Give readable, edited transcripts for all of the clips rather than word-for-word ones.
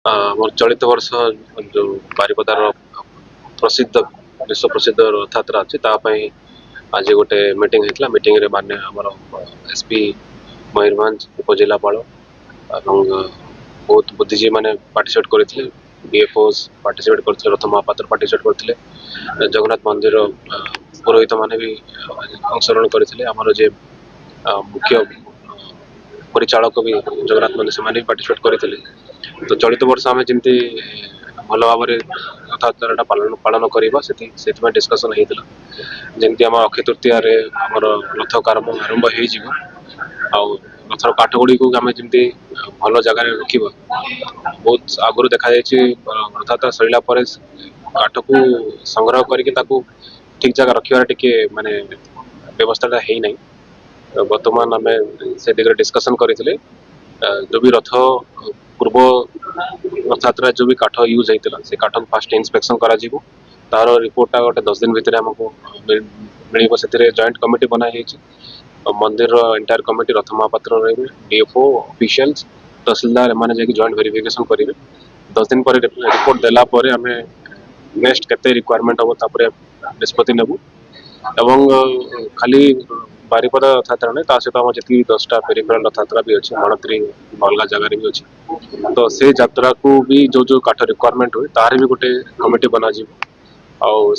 मोर चलित वर्ष जो बारिपदार प्रसिद्ध विश्व प्रसिद्ध रथयात्रा अच्छी आज गोटे मीटिंग होता मीटिंग रे मान्य आमर एसपी मयूरभंज उपजिलापाल बहुत बुद्धिजीवी मैंने पार्टिसिपेट करते बीएफओस पार्टिसिपेट करते रथ महापात्र पार्टिसिपेट करते जगन्नाथ मंदिर पुरोहित माने भी अंशग्रहण करते आमर जे मुख्य परिचालक भी जगन्नाथ मंदिर से पार्टिसिपेट करते तो चलित वर्ष आम जमी भल भाव रथयात्रा पालन करवा से डिस्कसन होता जमी आम अक्षय तृतीय आमर रथ आरंभ हो रथर काठ गुड़ी को आम जमी भल जगार रखा बहुत आगु देखा रथयात्रा सरला काठ को संग्रह करके ठीक जगह रखार टे माने व्यवस्था है ना तो बर्तमान आम से दिगरे डिस्कसन करते जो भी रथ पूर्व रथयात्रा जो भी काठ यूज होता से काठ को फास्ट इन्स्पेक्शन करा तार रिपोर्टा गोटे 10 दिन भितर आमको मिल से जॉइंट कमिटी बनाई मंदिर एंटायर कमिटी रथ महापात्र डीएफओ ऑफिशियल्स तहसीलदार एम जॉइंट वेरिफिकेशन करेंगे 10 दिन पर रिपोर्ट देलापर आम नेक्स्ट केते रिक्वायरमेंट हम तापर निष्पत्ति नेबू एवं खाली बारिपदा रथयात्रा नहीं सहित आम जी 10टा पेरिफेराल रथयात्रा भी अच्छी मणत्री अलग जगार भी अच्छी तो से यात्रा को भी जो जो काठ रिक्वायरमेंट हुए तार भी गोटे कमिटी बना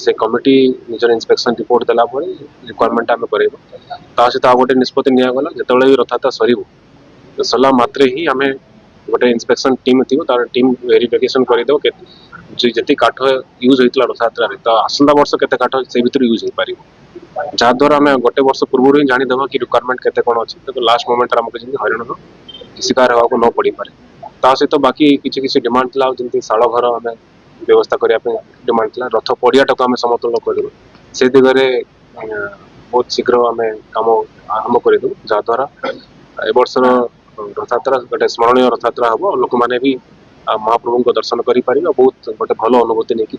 से कमिटी निजर इन्स्पेक्शन रिपोर्ट देला रिक्वायरमेंट आम कर सहित आ गोटे निष्पत्ति निगला जो भी रथयात्रा सर सरला मात्रे ही आम गोटे इन्स्पेक्शन टीम थी तार टीम वेरिफिकेशन करदेव जी काठ यूज होता रथयात्रा तो आसंता वर्ष केते काठ से भीतर यूज हो पार जहाद्वारा आम गोटे वर्ष पूर्व ही जानीदेव कि रिक्वायरमेंट केते कौन अच्छी तो लास्ट मोमेंट आमको जमी हईराण शिकार होगा न पड़ पारे सहित बाकी किसी डिमांड था जमी शाल घर आम व्यवस्था करने डिमांड था रथ पड़ियाटा को आम समतुल कर से दिगरे बहुत शीघ्र आम कम आरंभ करदेव जहाद्वारा ए वर्षर रथयात्रा गोटे स्मरणीय रथयात्रा हम लोक मैंने भी महाप्रभु को दर्शन करें बहुत गोटे भल अनुभूति नहीं